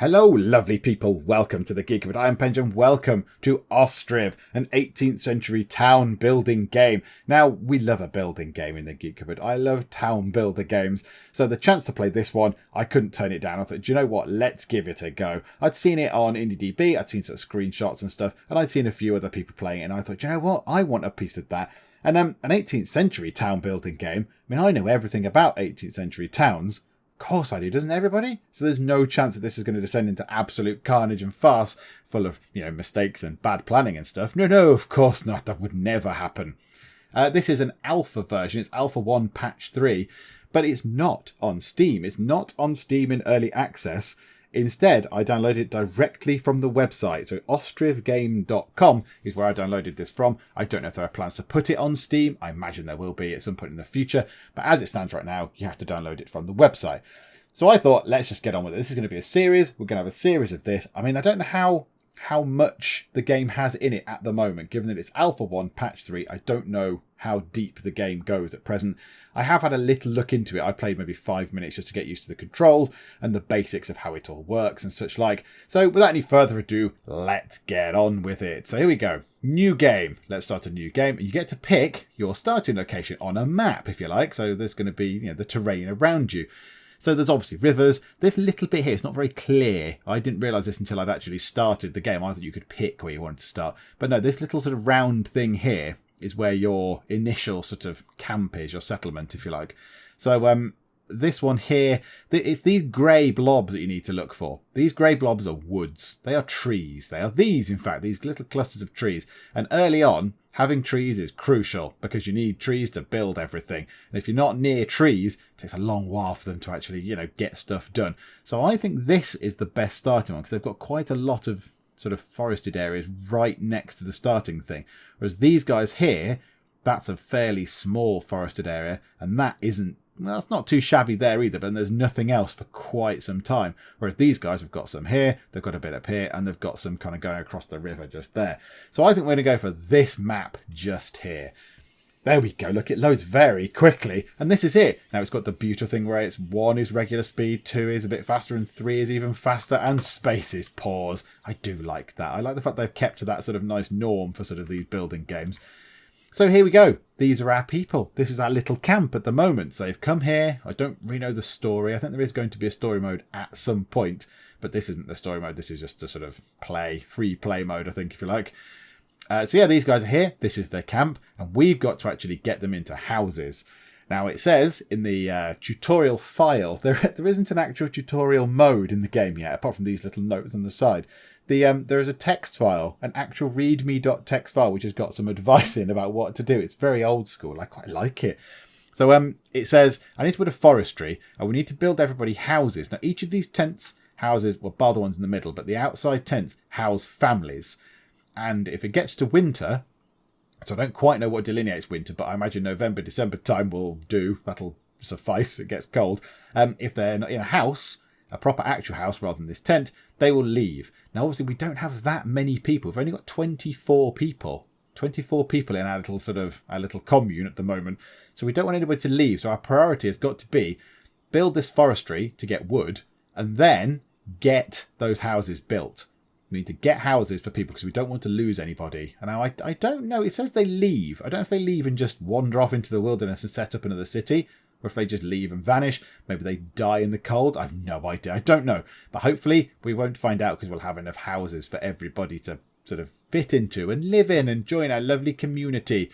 Hello, lovely people. Welcome to the Geek. I am Penjan. Welcome to Ostriv, an 18th century town building game. Now, we love a building game in the Geek Cupboard. I love town builder games. So the chance to play this one, I couldn't turn it down. I thought, do you know what? Let's give it a go. I'd seen it on IndieDB. I'd seen some screenshots and stuff, and I'd seen a few other people playing it. And I thought, do you know what? I want a piece of that. And an 18th century town building game. I mean, I know everything about 18th century towns. Of course I do, doesn't everybody? So there's no chance that this is going to descend into absolute carnage and farce full of, mistakes and bad planning and stuff. No, of course not. That would never happen. This is an alpha version. It's Alpha 1 Patch 3, but it's not on Steam. It's not on Steam in early access. Instead, I downloaded it directly from the website. So ostrivgame.com is where I downloaded this from. I don't know if there are plans to put it on Steam. I imagine there will be at some point in the future. But as it stands right now, you have to download it from the website. So I thought, let's just get on with it. This is going to be a series. We're going to have a series of this. I mean, I don't know how much the game has in it at the moment. Given that it's Alpha 1 Patch 3, I don't know how deep the game goes at present. I have had a little look into it. I played maybe 5 minutes just to get used to the controls and the basics of how it all works and such like. So without any further ado, let's get on with it. So here we go. New game. Let's start a new game. You get to pick your starting location on a map, if you like. So there's going to be the terrain around you. So there's obviously rivers. This little bit here, it's not very clear. I didn't realise this until I'd actually started the game. I thought you could pick where you wanted to start. But no, this little sort of round thing here is where your initial sort of camp is, your settlement, if you like. So this one here, it's these grey blobs that you need to look for. These grey blobs are woods. They are trees. They are these, in fact, these little clusters of trees. And early on, having trees is crucial because you need trees to build everything. And if you're not near trees, it takes a long while for them to actually, get stuff done. So I think this is the best starting one because they've got quite a lot of sort of forested areas right next to the starting thing. Whereas these guys here, that's a fairly small forested area, and that isn't, well, it's not too shabby there either, but there's nothing else for quite some time. Whereas these guys have got some here, they've got a bit up here, and they've got some kind of going across the river just there. So I think we're going to go for this map just here. There we go. Look, it loads very quickly. And this is it. Now, it's got the beautiful thing where it's 1 is regular speed, 2 is a bit faster, and 3 is even faster, and space is pause. I do like that. I like the fact they've kept to that sort of nice norm for sort of these building games. So here we go. These are our people. This is our little camp at the moment. So they've come here. I don't really know the story. I think there is going to be a story mode at some point. But this isn't the story mode. This is just a sort of free play mode, I think, if you like. So yeah, these guys are here. This is their camp, and we've got to actually get them into houses. Now it says in the tutorial file, there isn't an actual tutorial mode in the game yet, apart from these little notes on the side. There is a text file, an actual readme.txt file, which has got some advice in about what to do. It's very old school. I quite like it. So it says, I need to put a forestry, and we need to build everybody houses. Now each of these tents houses, well, bar the ones in the middle, but the outside tents house families. And if it gets to winter, so I don't quite know what delineates winter, but I imagine November, December time will do. That'll suffice. It gets cold. If they're not in a house, a proper actual house rather than this tent, they will leave. Now, obviously, we don't have that many people. We've only got 24 people. 24 people in our little commune at the moment. So we don't want anybody to leave. So our priority has got to be build this forestry to get wood and then get those houses built. We need to get houses for people because we don't want to lose anybody. And now I don't know. It says they leave. I don't know if they leave and just wander off into the wilderness and set up another city, or if they just leave and vanish. Maybe they die in the cold. I've no idea. I don't know. But hopefully we won't find out because we'll have enough houses for everybody to sort of fit into and live in and join our lovely community.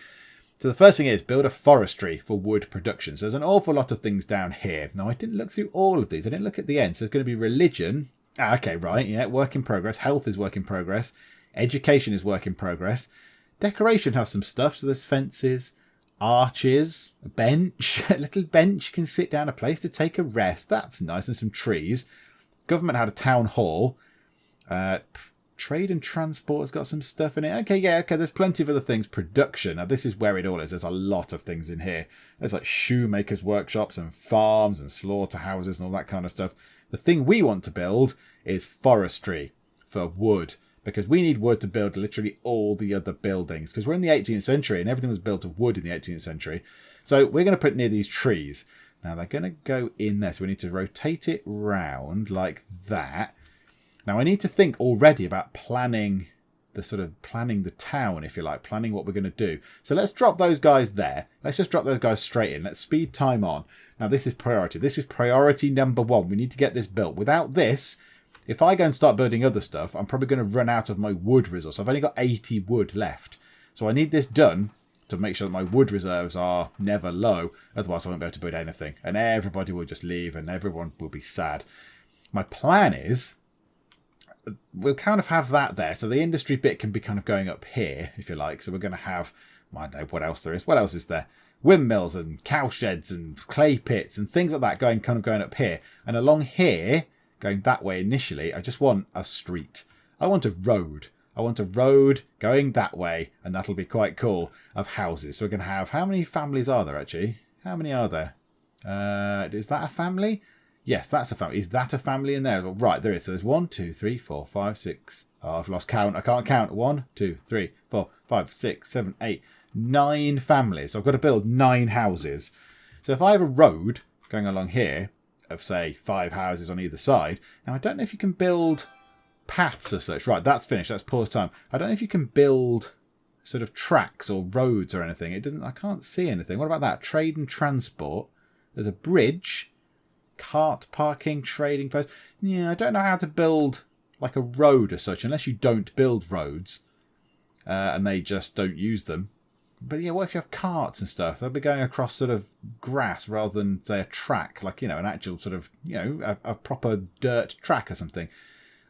So the first thing is build a forestry for wood production. So there's an awful lot of things down here. Now I didn't look through all of these. I didn't look at the end. So there's going to be religion. Okay, right, yeah, work in progress. Health is work in progress. Education is work in progress. Decoration has some stuff. So there's fences, arches, a bench, a little bench you can sit down, a place to take a rest. That's nice, and some trees. Government had a town hall. Trade and transport has got some stuff in it. Okay, there's plenty of other things. Production. Now, this is where it all is. There's a lot of things in here. There's like shoemakers' workshops and farms and slaughterhouses and all that kind of stuff. The thing we want to build is forestry for wood, because we need wood to build literally all the other buildings, because we're in the 18th century and everything was built of wood in the 18th century. So we're going to put it near these trees. Now they're going to go in there, so we need to rotate it round like that. Now I need to think already about planning the town, if you like, planning what we're going to do. So let's drop those guys there. Let's just drop those guys straight in. Let's speed time on. Now this is priority. This is priority number 1. We need to get this built. Without this, if I go and start building other stuff, I'm probably going to run out of my wood resource. I've only got 80 wood left. So I need this done to make sure that my wood reserves are never low. Otherwise I won't be able to build anything. And everybody will just leave and everyone will be sad. My plan is, we'll kind of have that there. So the industry bit can be kind of going up here, if you like. So we're going to have, I don't know what else there is. What else is there? Windmills and cow sheds and clay pits and things like that going up here. And along here, going that way initially, I just want a street. I want a road. I want a road going that way, and that'll be quite cool, of houses. So we're going to have, how many families are there actually? How many are there? Is that a family? Yes, that's a family. Is that a family in there? Right, there is. So there's 1, 2, 3, 4, 5, 6. Oh, I've lost count. I can't count. 1, 2, 3, 4, 5, 6, 7, 8, 9 families. So I've got to build 9 houses. So if I have a road going along here of, say, 5 houses on either side. Now, I don't know if you can build paths as such. Right, that's finished. That's pause time. I don't know if you can build sort of tracks or roads or anything. It doesn't. I can't see anything. What about that? Trade and transport. There's a bridge. Cart parking, trading post. Yeah, I don't know how to build like a road as such, unless you don't build roads and they just don't use them. But yeah, what if you have carts and stuff? They'll be going across sort of grass rather than, say, a track, like, you know, an actual sort of, you know, a proper dirt track or something.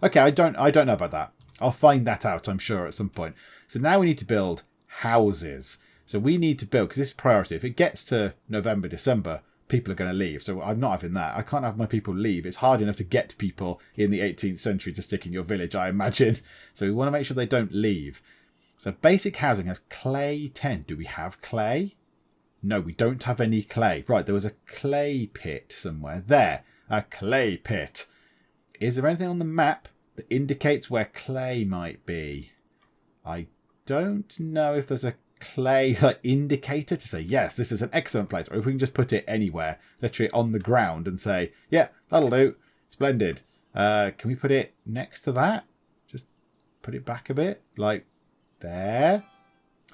Okay, I don't know about that. I'll find that out, I'm sure, at some point. So now we need to build houses. So we need to build, because this is priority. If it gets to November, December, people are going to leave. So I'm not having that. I can't have my people leave. It's hard enough to get people in the 18th century to stick in your village, I imagine. So we want to make sure they don't leave. So basic housing has clay 10. Do we have clay? No, we don't have any clay. Right, there was a clay pit somewhere. There, a clay pit. Is there anything on the map that indicates where clay might be? I don't know if there's a clay indicator to say, yes, this is an excellent place, or if we can just put it anywhere, literally on the ground, and say, yeah, that'll do, splendid. Can we put it next to that? Just put it back a bit, like there.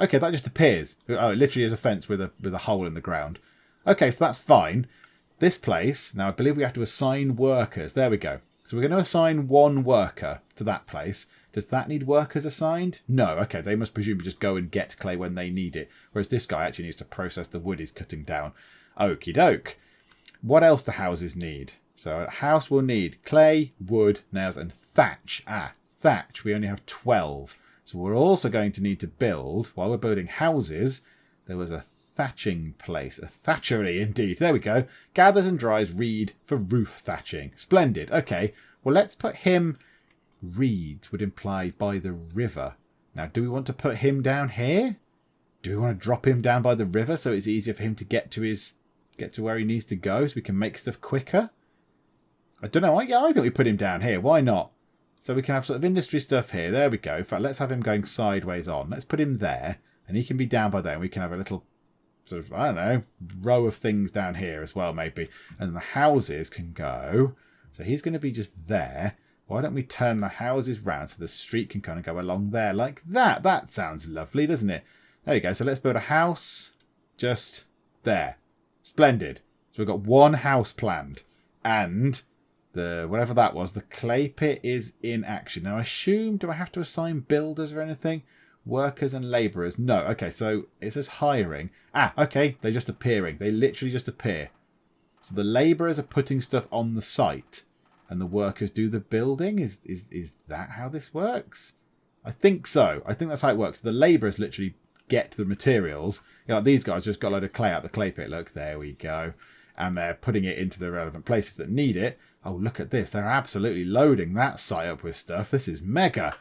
Okay, that just appears. Oh, it literally is a fence with a hole in the ground. Okay, so that's fine. This place, now I believe we have to assign workers. There we go. So we're going to assign 1 worker to that place. Does that need workers assigned? No. Okay, they must presumably just go and get clay when they need it. Whereas this guy actually needs to process the wood he's cutting down. Okie doke. What else do houses need? So a house will need clay, wood, nails, and thatch. Thatch. We only have 12. So we're also going to need to build, while we're building houses, there was a thatching place. A thatchery, indeed. There we go. Gathers and dries reed for roof thatching. Splendid. Okay, well, let's put him... Reeds would imply by the river. Now, do we want to put him down here? Do we want to drop him down by the river so it's easier for him to get to where he needs to go so we can make stuff quicker? I don't know. Yeah, I think we put him down here. Why not? So we can have sort of industry stuff here. There we go. In fact, let's have him going sideways on. Let's put him there, and he can be down by there. And we can have a little sort of, I don't know, row of things down here as well, maybe. And the houses can go. So he's going to be just there. Why don't we turn the houses round so the street can kind of go along there like that? That sounds lovely, doesn't it? There you go. So let's build a house just there. Splendid. So we've got 1 house planned. And the whatever that was, the clay pit is in action. Now, I assume, do I have to assign builders or anything? Workers and labourers. No. Okay, so it says hiring. Okay. They're just appearing. They literally just appear. So the labourers are putting stuff on the site. And the workers do the building? Is that how this works? I think so. I think that's how it works. The labourers literally get the materials. You know, these guys just got a load of clay out the clay pit. Look, there we go. And they're putting it into the relevant places that need it. Oh, look at this. They're absolutely loading that site up with stuff. This is mega.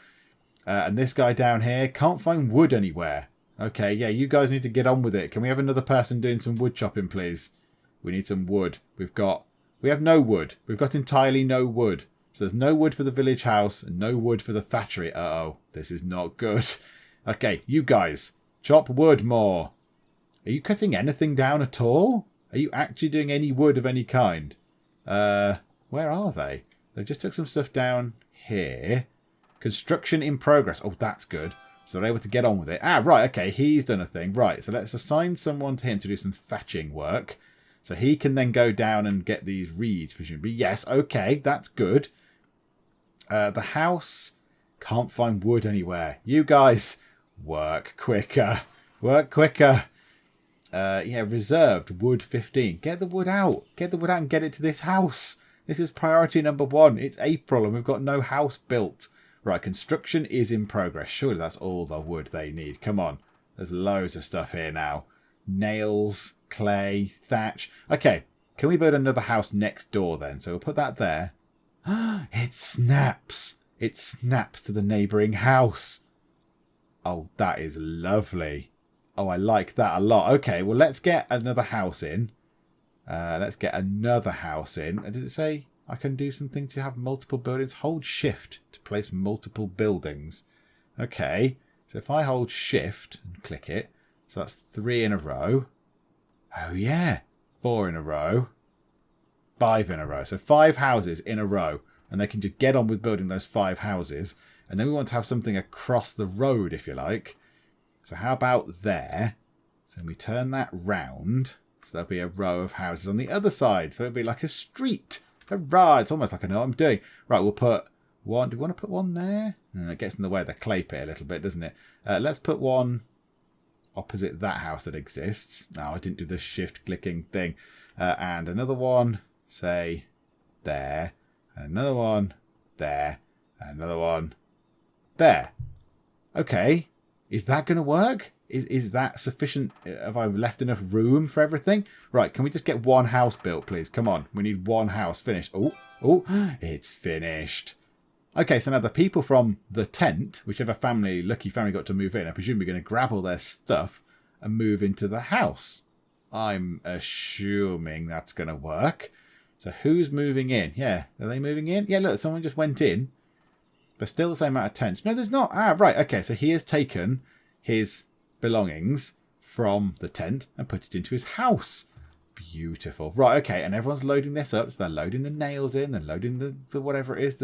And this guy down here can't find wood anywhere. Okay, yeah, you guys need to get on with it. Can we have another person doing some wood chopping, please? We need some wood. We have no wood. We've got entirely no wood. So there's no wood for the village house and no wood for the thatchery. Uh-oh, this is not good. Okay, you guys, chop wood more. Are you cutting anything down at all? Are you actually doing any wood of any kind? Where are they? They just took some stuff down here. Construction in progress. Oh, that's good. So they're able to get on with it. Ah, right, okay, he's done a thing. Right, so let's assign someone to him to do some thatching work. So he can then go down and get these reeds, presumably. Yes, okay, that's good. The house can't find wood anywhere. You guys, work quicker. Work quicker. Yeah, reserved, wood 15. Get the wood out. Get the wood out and get it to this house. This is priority number 1. It's April and we've got no house built. Right, construction is in progress. Surely that's all the wood they need. Come on. There's loads of stuff here now. Nails, clay, thatch. Okay, can we build another house next door then? So we'll put that there. It snaps. It snaps to the neighbouring house. Oh, that is lovely. Oh, I like that a lot. Okay, well, let's get another house in. Let's get another house in. Did it say I can do something to have multiple buildings? Hold shift to place multiple buildings. Okay, so if I hold shift and click it, so that's 3 in a row. Oh, yeah. 4 in a row. 5 in a row. So 5 houses in a row. And they can just get on with building those 5 houses. And then we want to have something across the road, if you like. So how about there? So we turn that round. So there'll be a row of houses on the other side. So it'll be like a street. Hurrah! It's almost like I know what I'm doing. Right, we'll put one. Do we want to put one there? It gets in the way of the clay pit a little bit, doesn't it? Let's put one opposite that house that exists. No, I didn't do the shift clicking thing. And another one, say, there. And another one, there. And another one, there. Okay. Is that going to work? Is that sufficient? Have I left enough room for everything? Right, can we just get one house built, please? Come on. We need one house finished. Oh, it's finished. Okay, so now the people from the tent, whichever lucky family got to move in, I presume we're going to grab all their stuff and move into the house. I'm assuming that's going to work. So who's moving in? Yeah, are they moving in? Yeah, look, someone just went in. But still the same amount of tents. No, there's not. Ah, right, okay, so he has taken his belongings from the tent and put it into his house. Beautiful. Right, okay, and everyone's loading this up. So they're loading the nails in, they're loading the whatever it is,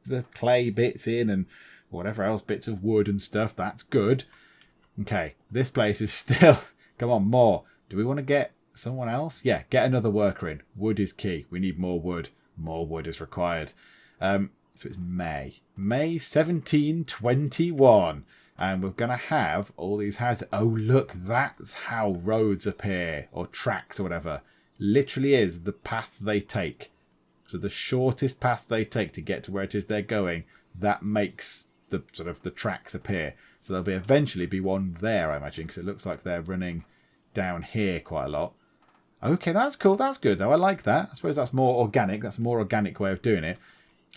the clay bits in and whatever else, bits of wood and stuff. That's good. Okay, this place is still... Come on, more. Do we want to get someone else? Yeah, get another worker in. Wood is key. We need more wood. More wood is required. So it's May 1721. And we're going to have all these houses. Oh, look, that's how roads appear. Or tracks or whatever. Literally is the path they take. So the shortest path they take to get to where it is they're going, that makes the sort of the tracks appear. So there'll eventually be one there, I imagine, because it looks like they're running down here quite a lot. Okay, that's cool. That's good, though. I like that. I suppose that's more organic. That's a more organic way of doing it.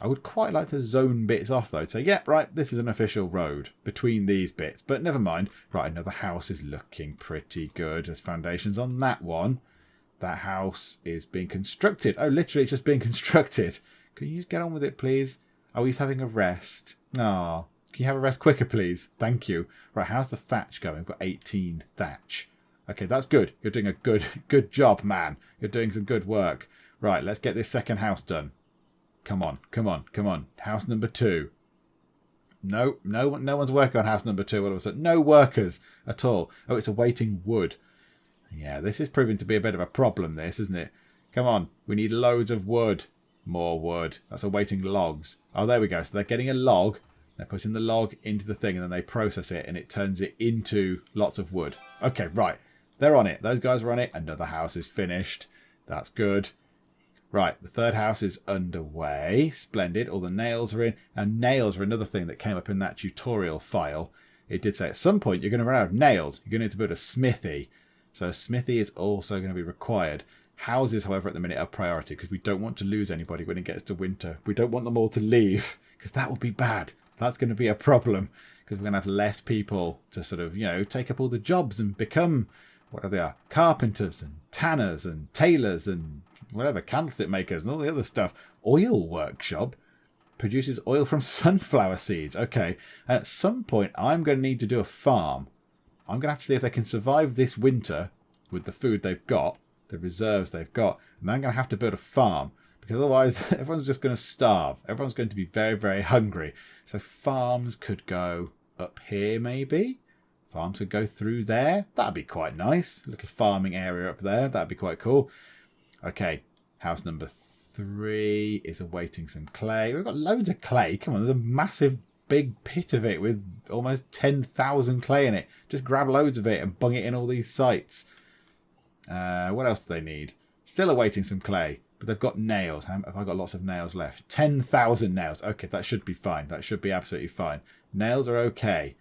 I would quite like to zone bits off, though. So, yeah, right, this is an official road between these bits. But never mind. Right, another house is looking pretty good. There's foundations on that one. That house is being constructed. Oh, literally, it's just being constructed. Can you just get on with it, please? Oh, he's having a rest. Ah, can you have a rest quicker, please? Thank you. Right, how's the thatch going? We've got 18 thatch. Okay, that's good. You're doing a good job, man. You're doing some good work. Right, let's get this second house done. Come on, come on, come on. House number 2. No one's working on house number 2 all of a sudden. No workers at all. Oh, it's awaiting wood. Yeah, this is proving to be a bit of a problem, this, isn't it? Come on, we need loads of wood. More wood. That's awaiting logs. Oh, there we go. So they're getting a log. They're putting the log into the thing and then they process it and it turns it into lots of wood. Okay, right. They're on it. Those guys are on it. Another house is finished. That's good. Right, the third house is underway. Splendid. All the nails are in. And nails are another thing that came up in that tutorial file. It did say at some point you're going to run out of nails. You're going to need to build a smithy. So a smithy is also going to be required. Houses, however, at the minute are priority because we don't want to lose anybody when it gets to winter. We don't want them all to leave because that would be bad. That's going to be a problem because we're going to have less people to sort of, take up all the jobs and become, what are they are? Carpenters and tanners and tailors and whatever, candlestick makers and all the other stuff. Oil workshop produces oil from sunflower seeds. Okay, and at some point I'm going to need to do a farm. I'm going to have to see if they can survive this winter with the food they've got, the reserves they've got, and I'm going to have to build a farm because otherwise everyone's just going to starve. Everyone's going to be very, very hungry. So farms could go up here maybe. Farms could go through there. That'd be quite nice. A little farming area up there. That'd be quite cool. Okay, house number 3 is awaiting some clay. We've got loads of clay. Come on, there's a massive big pit of it with almost 10,000 clay in it. Just grab loads of it and bung it in all these sites. What else do they need? Still awaiting some clay. But they've got nails. Have I got lots of nails left? 10,000 nails. Okay, that should be fine. That should be absolutely fine. Nails are okay.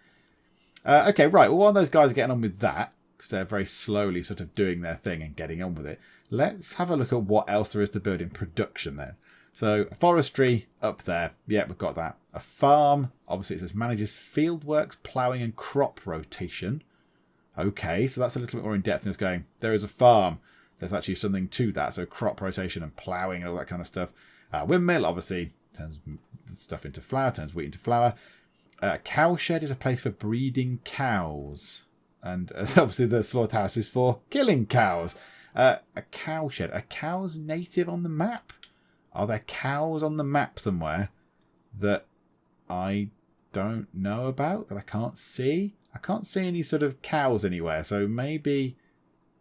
Okay, right. Well, while those guys are getting on with that, because they're very slowly sort of doing their thing and getting on with it, let's have a look at what else there is to build in production then. So, forestry up there. Yeah, we've got that. A farm. Obviously, it says manages field works, ploughing and crop rotation. Okay, so that's a little bit more in depth. And it's going, there is a farm. There's actually something to that. So crop rotation and ploughing and all that kind of stuff. Windmill, obviously, turns stuff into flour, turns wheat into flour. Cowshed is a place for breeding cows. And obviously the slaughterhouse is for killing cows. A cowshed. Are cows native on the map? Are there cows on the map somewhere that I don't know about, that I can't see? I can't see any sort of cows anywhere. So maybe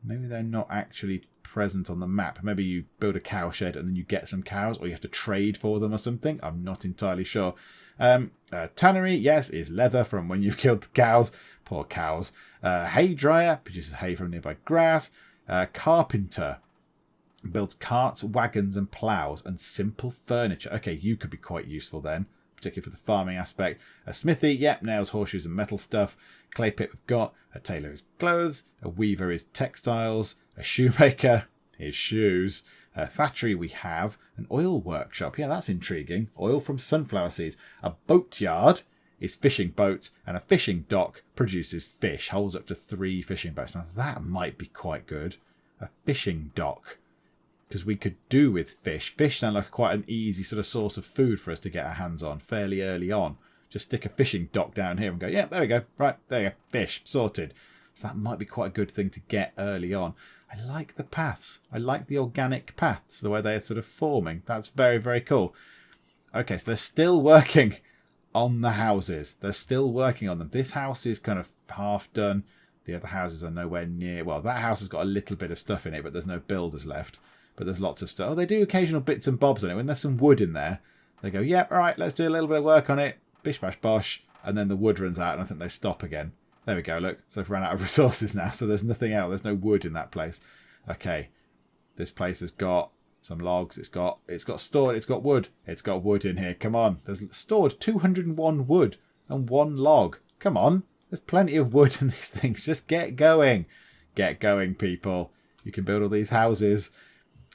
they're not actually present on the map. Maybe you build a cow shed and then you get some cows, or you have to trade for them or something. I'm not entirely sure. Tannery, yes, is leather from when you've killed the cows. Poor cows. Hay dryer produces hay from nearby grass. Carpenter builds carts, wagons and ploughs and simple furniture. Okay, you could be quite useful then, particularly for the farming aspect. A smithy, yep, nails, horseshoes and metal stuff. Clay pit we've got. A tailor is clothes. A weaver is textiles. A shoemaker is shoes. A thatchery we have. An oil workshop. Yeah, that's intriguing. Oil from sunflower seeds. A boatyard is fishing boats. And a fishing dock produces fish. Holds up to 3 fishing boats. Now that might be quite good. A fishing dock. Because we could do with fish. Fish sound like quite an easy sort of source of food for us to get our hands on fairly early on. Just stick a fishing dock down here and go, yeah, there we go. Right, there you go. Fish, sorted. So that might be quite a good thing to get early on. I like the paths. I like the organic paths, the way they're sort of forming. That's very, very cool. Okay, so they're still working on the houses. They're still working on them. This house is kind of half done. The other houses are nowhere near. Well, that house has got a little bit of stuff in it, but there's no builders left. But there's lots of stuff. Oh, they do occasional bits and bobs on it. When there's some wood in there, they go, yep, all right, let's do a little bit of work on it. Bish, bash, bosh. And then the wood runs out, and I think they stop again. There we go, look. So they've run out of resources now, so there's nothing else. There's no wood in that place. Okay. This place has got some logs. It's got stored. It's got wood. It's got wood in here. Come on. There's stored 201 wood and 1 log. Come on. There's plenty of wood in these things. Just get going. Get going, people. You can build all these houses.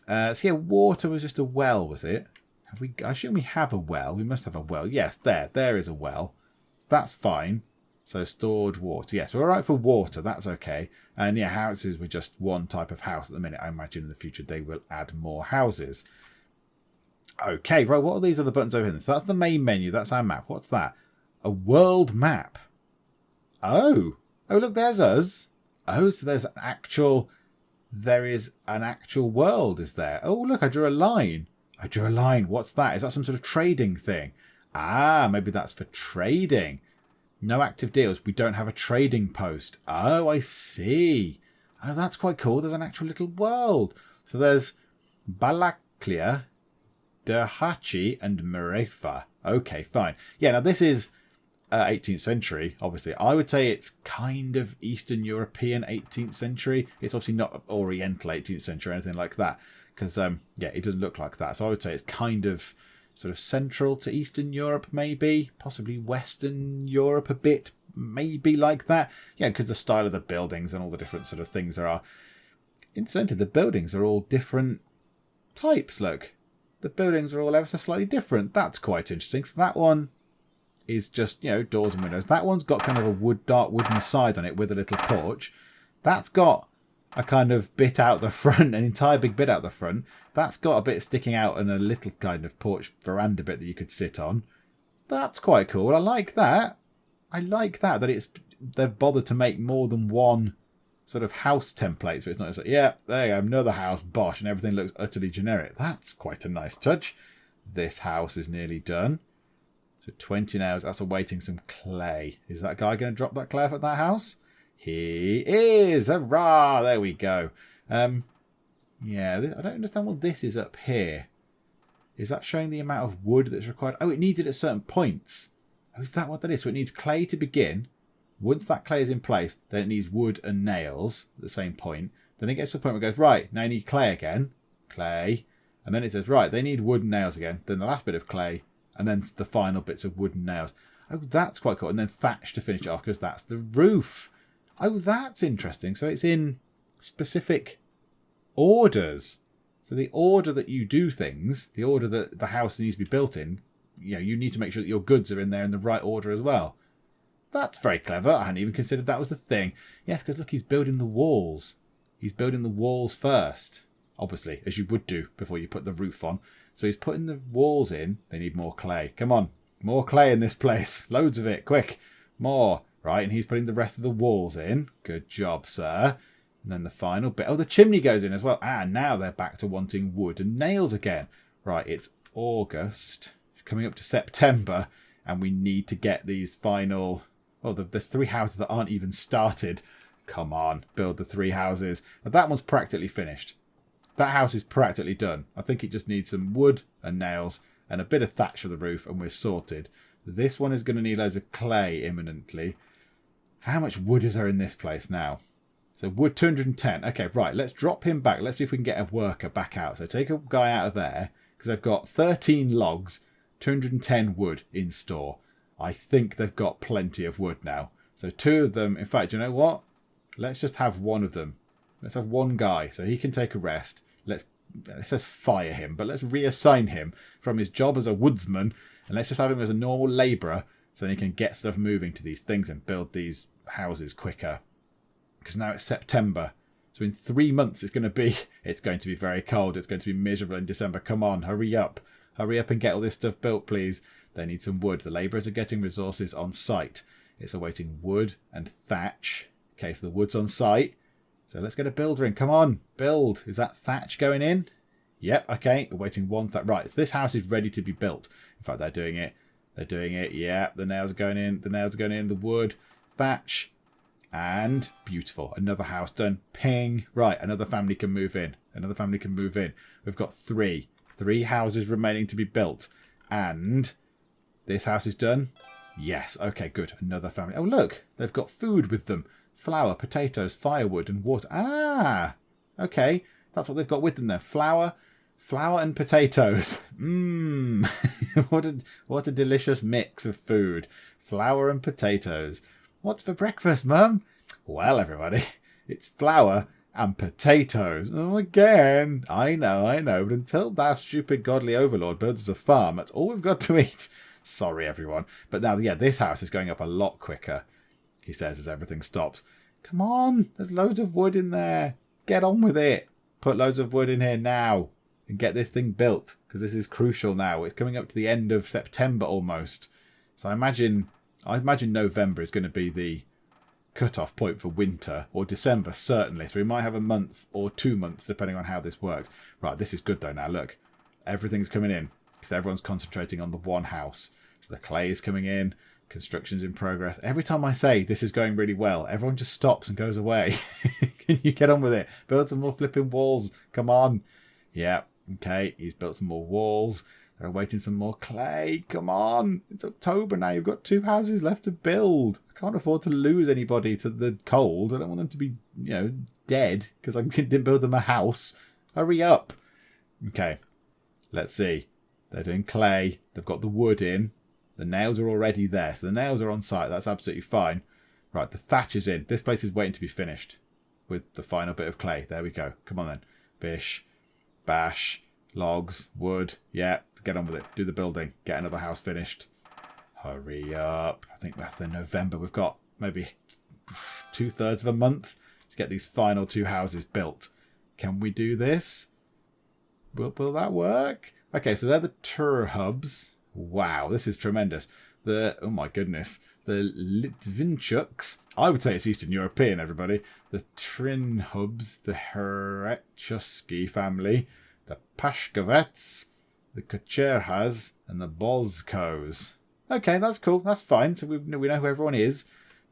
So yeah, water was just a well, was it? Have we? I assume we have a well. We must have a well. Yes, there is a well. That's fine. So stored water. Yes, we're all right for water. That's okay. And yeah, houses were just one type of house at the minute. I imagine in the future they will add more houses. Okay, right. What are these other buttons over here? So that's the main menu. That's our map. What's that? A world map. Oh, look, there's us. Oh, so there's there is an actual world, is there? Oh, look, I drew a line. What's that? Is that some sort of trading thing? Ah, maybe that's for trading. No active deals. We don't have a trading post. Oh, I see. Oh, that's quite cool. There's an actual little world. So there's Balaklia, Derhachi, and Merefa. Okay, fine. Yeah, now this is 18th century, obviously. I would say it's kind of Eastern European 18th century. It's obviously not Oriental 18th century or anything like that. Because, yeah, it doesn't look like that. So I would say it's kind of sort of central to Eastern Europe, maybe. Possibly Western Europe a bit. Maybe like that. Yeah, because the style of the buildings and all the different sort of things there are. Incidentally, the buildings are all different types, look. The buildings are all ever so slightly different. That's quite interesting. So that one is just, you know, doors and windows. That one's got kind of a dark wooden side on it with a little porch. That's got a kind of bit out the front, an entire big bit out the front. That's got a bit sticking out and a little kind of porch veranda bit that you could sit on. That's quite cool. I like that. That they've bothered to make more than one sort of house template. So it's not just like, yeah, there you go, another house, bosh, and everything looks utterly generic. That's quite a nice touch. This house is nearly done. So 20 hours, that's awaiting some clay. Is that guy going to drop that clay off at that house? He is! Hurrah! There we go. Yeah, I don't understand what this is up here. Is that showing the amount of wood that's required? Oh, it needs it at certain points. Oh, is that what that is? So it needs clay to begin. Once that clay is in place, then it needs wood and nails at the same point. Then it gets to the point where it goes, right, now you need clay again. Clay. And then it says, right, they need wood and nails again. Then the last bit of clay. And then the final bits of wood and nails. Oh, that's quite cool. And then thatch to finish it off because that's the roof. Oh, that's interesting. So it's in specific orders. So the order that you do things, the order that the house needs to be built in, you need to make sure that your goods are in there in the right order as well. That's very clever. I hadn't even considered that was the thing. Yes, because look, he's building the walls. He's building the walls first. Obviously, as you would do before you put the roof on. So he's putting the walls in. They need more clay. Come on. More clay in this place. Loads of it. Quick. More. Right, and he's putting the rest of the walls in. Good job, sir. And then the final bit. Oh, the chimney goes in as well. And now they're back to wanting wood and nails again. Right, it's August. It's coming up to September. And we need to get these final... Oh, there's 3 houses that aren't even started. Come on, build the 3 houses. But that one's practically finished. That house is practically done. I think it just needs some wood and nails and a bit of thatch for the roof and we're sorted. This one is going to need loads of clay imminently. How much wood is there in this place now? So wood 210. Okay, right, let's drop him back. Let's see if we can get a worker back out. So take a guy out of there because they've got 13 logs, 210 wood in store. I think they've got plenty of wood now. So 2 of them, in fact, you know what? Let's just have one of them. Let's have one guy so he can take a rest. Let's just fire him, but let's reassign him from his job as a woodsman and let's just have him as a normal labourer so then he can get stuff moving to these things and build these houses quicker. Because now it's September. So in 3 months it's going to be very cold. It's going to be miserable in December. Come on, hurry up. Hurry up and get all this stuff built, please. They need some wood. The labourers are getting resources on site. It's awaiting wood and thatch. Okay, so the wood's on site. So let's get a builder in. Come on, build. Is that thatch going in? Yep, okay. Awaiting one thatch. Right, so this house is ready to be built. In fact, they're doing it. They're doing it. Yeah, the nails are going in. The nails are going in. The wood, thatch, and beautiful. Another house done. Ping. Right, another family can move in. Another family can move in. We've got 3 houses remaining to be built. And this house is done. Yes, okay, good. Another family. Oh, look, they've got food with them. Flour, potatoes, firewood, and water. Ah, okay. That's what they've got with them there. Flour and potatoes. Mmm. what a delicious mix of food. Flour and potatoes. What's for breakfast, Mum? Well, everybody, it's flour and potatoes. Oh, again. I know. But until that stupid godly overlord builds us a farm, that's all we've got to eat. Sorry, everyone. But now, yeah, this house is going up a lot quicker. He says as everything stops. Come on, there's loads of wood in there. Get on with it. Put loads of wood in here now and get this thing built because this is crucial now. It's coming up to the end of September almost. So I imagine November is going to be the cut-off point for winter, or December certainly. So we might have a month or 2 months depending on how this works. Right, this is good though now. Look, everything's coming in because everyone's concentrating on the one house. So the clay is coming in. Construction's in progress. Every time I say this is going really well, everyone just stops and goes away. Can you get on with it? Build some more flipping walls. Come on. Yeah, okay. He's built some more walls. They're awaiting some more clay. Come on. It's October now. You've got 2 houses left to build. I can't afford to lose anybody to the cold. I don't want them to be, dead because I didn't build them a house. Hurry up. Okay. Let's see. They're doing clay. They've got the wood in. The nails are already there. So the nails are on site. That's absolutely fine. Right, the thatch is in. This place is waiting to be finished with the final bit of clay. There we go. Come on then. Bish, bash, logs, wood. Yeah, get on with it. Do the building. Get another house finished. Hurry up. I think that's in November. We've got maybe 2/3 of a month to get these final 2 houses built. Can we do this? Will that work? Okay, so they're the tour hubs. Wow, this is tremendous. Oh my goodness. The Litvinchuks. I would say it's Eastern European, everybody. The Trinhubs, the Herechuski family, the Pashkovets, the Kucherhas, and the Bozkos. Okay, that's cool. That's fine. So we know who everyone is.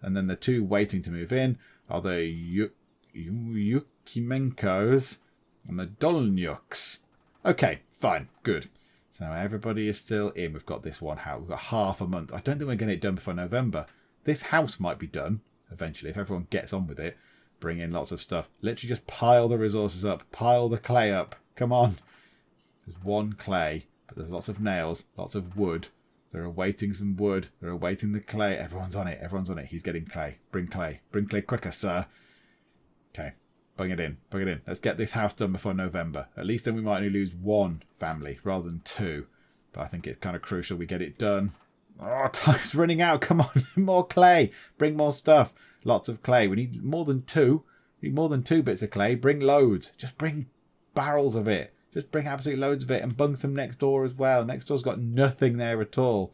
And then the two waiting to move in are the Yukimenkos and the Dolnyuks. Okay, fine. Good. So everybody is still in. We've got this one house. We've got half a month. I don't think we're getting it done before November. This house might be done eventually if everyone gets on with it. Bring in lots of stuff. Literally just pile the resources up. Pile the clay up. Come on. There's one clay, but there's lots of nails, lots of wood. They're awaiting some wood. They're awaiting the clay. Everyone's on it. Everyone's on it. He's getting clay. Bring clay. Bring clay quicker, sir. Okay. Bring it in. Bring it in. Let's get this house done before November. At least then we might only lose one family rather than two. But I think it's kind of crucial we get it done. Oh, time's running out. Come on. More clay. Bring more stuff. Lots of clay. We need more than two. We need more than 2 bits of clay. Bring loads. Just bring barrels of it. Just bring absolutely loads of it and bung some next door as well. Next door's got nothing there at all.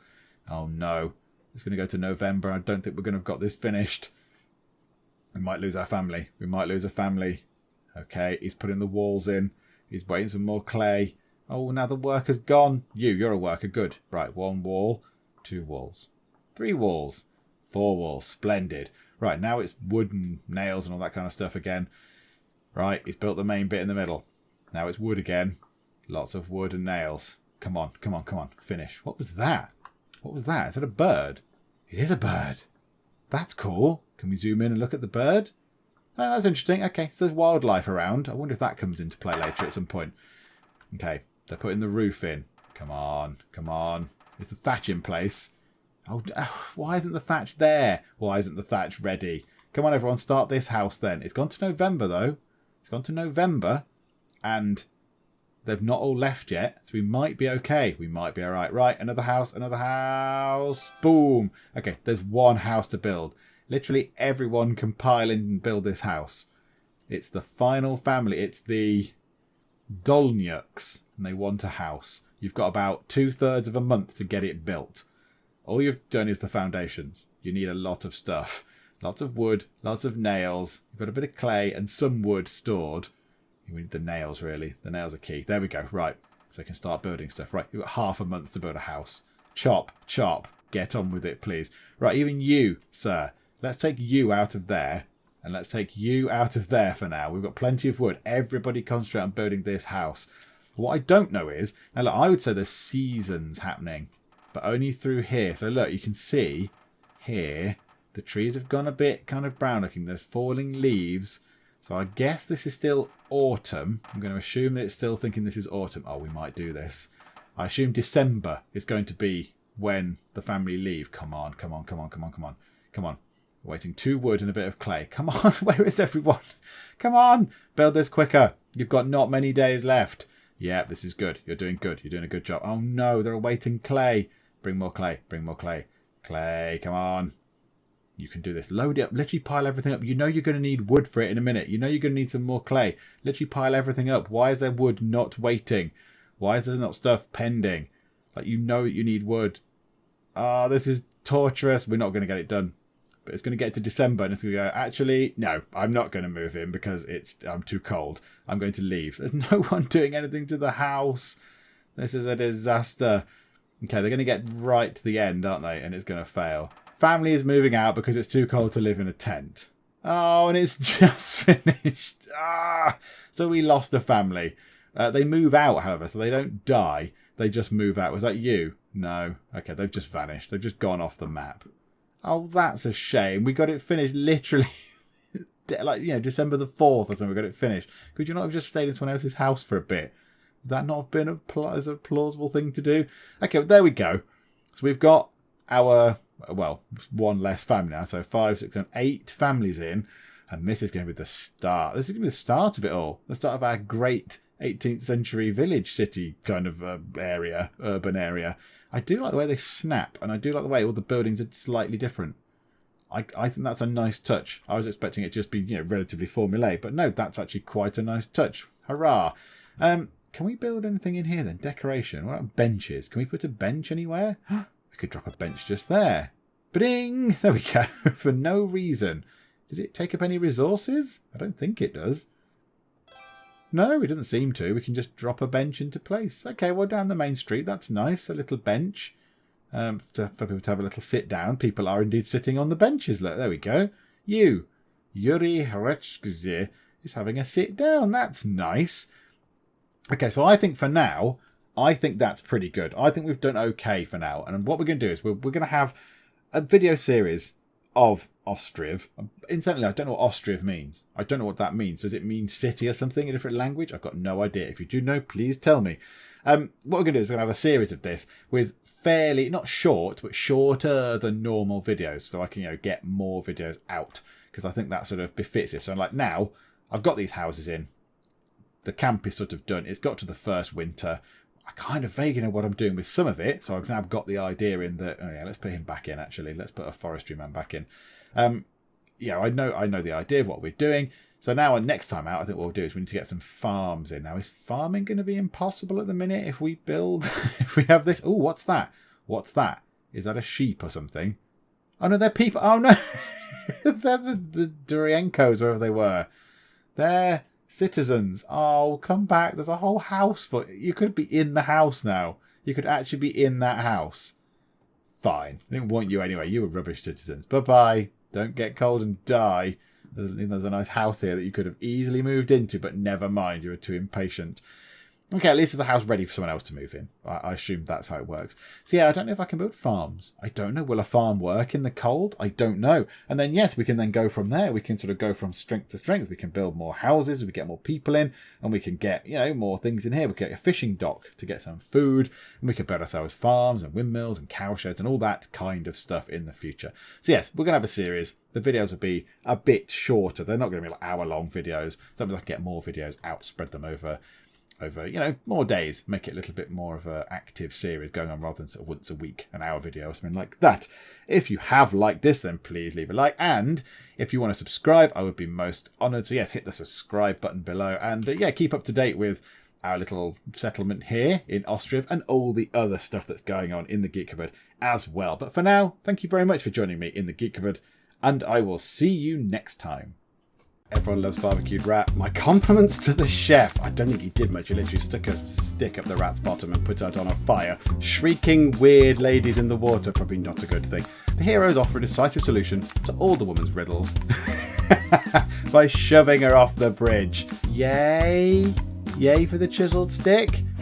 Oh no. It's going to go to November. I don't think we're going to have got this finished. We might lose our family. We might lose a family. Okay, he's putting the walls in. He's waiting for more clay. Oh, now the worker's gone. You're a worker. Good. Right, 1 wall, 2 walls, 3 walls, 4 walls. Splendid. Right, now it's wood and nails and all that kind of stuff again. Right, he's built the main bit in the middle. Now it's wood again. Lots of wood and nails. Come on, come on, come on. Finish. What was that? What was that? Is that a bird? It is a bird. That's cool. Can we zoom in and look at the bird? Oh, that's interesting. Okay, so there's wildlife around. I wonder if that comes into play later at some point. Okay, they're putting the roof in. Come on, come on. Is the thatch in place? Oh, why isn't the thatch there? Why isn't the thatch ready? Come on, everyone, start this house then. It's gone to November, though. It's gone to November, and they've not all left yet, so we might be okay. We might be all right. Right, another house, another house. Boom. Okay, there's one house to build. Literally everyone compile and build this house. It's the final family. It's the Dolnyuks, and they want a house. You've got about 2/3 of a month to get it built. All you've done is the foundations. You need a lot of stuff. Lots of wood, lots of nails. You've got a bit of clay and some wood stored. You need the nails, really. The nails are key. There we go. Right. So you can start building stuff. Right. You've got half a month to build a house. Chop, chop. Get on with it, please. Right. Even you, sir. Let's take you out of there. And let's take you out of there for now. We've got plenty of wood. Everybody concentrate on building this house. What I don't know is... Now, look, I would say there's seasons happening. But only through here. So, look, you can see here... The trees have gone a bit kind of brown looking. There's falling leaves. So I guess this is still autumn. I'm going to assume that it's still thinking this is autumn. Oh, we might do this. I assume December is going to be when the family leave. Come on, come on, come on, come on, come on. Come on. Waiting 2 wood and a bit of clay. Come on, where is everyone? Come on, build this quicker. You've got not many days left. Yeah, this is good. You're doing good. You're doing a good job. Oh no, they're awaiting clay. Bring more clay. Bring more clay. Clay, come on. You can do this. Load it up. Literally pile everything up. You know you're going to need wood for it in a minute. You know you're going to need some more clay. Literally pile everything up. Why is there wood not waiting? Why is there not stuff pending? Like, you know you need wood. Ah, this is torturous. We're not going to get it done. But it's going to get to December and it's going to go, actually, no, I'm not going to move in because I'm too cold. I'm going to leave. There's no one doing anything to the house. This is a disaster. Okay, they're going to get right to the end, aren't they? And it's going to fail. Family is moving out because it's too cold to live in a tent. Oh, and it's just finished. Ah, so we lost a family. They move out, however, so they don't die. They just move out. Was that you? No. Okay, they've just vanished. They've just gone off the map. Oh, that's a shame. We got it finished literally, like, you know, December the 4th or something. We got it finished. Could you not have just stayed in someone else's house for a bit? Would that not have been a plausible thing to do? Okay, well, there we go. So we've got our... Well, 1 less family now, so 5, 6, 7, 8 families in, and this is going to be the start. This is going to be the start of it all. The start of our great 18th century village city kind of area, urban area. I do like the way they snap, and I do like the way all the buildings are slightly different. I think that's a nice touch. I was expecting it to just be, you know, relatively formulaic, but no, that's actually quite a nice touch. Hurrah! Can we build anything in here then? Decoration. What about benches? Can we put a bench anywhere? We could drop a bench just there. Ba-ding! There we go. For no reason. Does it take up any resources? I don't think it does. No, it doesn't seem to. We can just drop a bench into place. Okay, well, down the main street, that's nice. A little bench for people to have a little sit down. People are indeed sitting on the benches. Look, there we go. Yuri Hrechkzir is having a sit down. That's nice. Okay, so I think for now, I think that's pretty good. I think we've done okay for now. And what we're going to do is we're going to have a video series of Ostriv. Incidentally, I don't know what Ostriv means. I don't know what that means. Does it mean city or something in a different language? I've got no idea. If you do know, please tell me. What we're going to do is we're going to have a series of this with fairly, not short, but shorter than normal videos. So I can, get more videos out. Because I think that sort of befits it. So like now, I've got these houses in. The camp is sort of done. It's got to the first winter. I kind of vaguely know what I'm doing with some of it. So I've now got the idea in that, oh yeah, let's put him back in actually. Let's put a forestry man back in. Yeah, I know the idea of what we're doing. So now next time out, I think what we'll do is we need to get some farms in. Now, is farming going to be impossible at the minute if we build, if we have this? Oh, what's that? What's that? Is that a sheep or something? Oh no, they're people. Oh no, they're the Durienkos, wherever they were. They're citizens. Oh, come back. There's a whole house for you. Could be in the house now. You could actually be in that house. Fine. I didn't want you anyway. You were rubbish citizens. Bye-bye. Don't get cold and die. There's a nice house here that you could have easily moved into, but never mind. You were too impatient. Okay, at least there's a house ready for someone else to move in. I assume that's how it works. So yeah, I don't know if I can build farms. I don't know. Will a farm work in the cold? I don't know. And then yes, we can then go from there. We can sort of go from strength to strength. We can build more houses. We get more people in, and we can get, more things in here. We can get a fishing dock to get some food, and we can build ourselves farms and windmills and cow sheds and all that kind of stuff in the future. So yes, we're going to have a series. The videos will be a bit shorter. They're not going to be like hour-long videos. Sometimes I can get more videos out, spread them over more days, make it a little bit more of an active series going on rather than sort of once a week, an hour video or something like that. If you have liked this, then please leave a like. And if you want to subscribe, I would be most honoured. So yes, hit the subscribe button below. And keep up to date with our little settlement here in Ostriv and all the other stuff that's going on in the Geek Cupboard as well. But for now, thank you very much for joining me in the Geek Cupboard, and I will see you next time. Everyone loves barbecued rat. My compliments to the chef. I don't think he did much. He literally stuck a stick up the rat's bottom and put it on a fire. Shrieking weird ladies in the water. Probably not a good thing. The heroes offer a decisive solution to all the woman's riddles by shoving her off the bridge. Yay! Yay for the chiseled stick.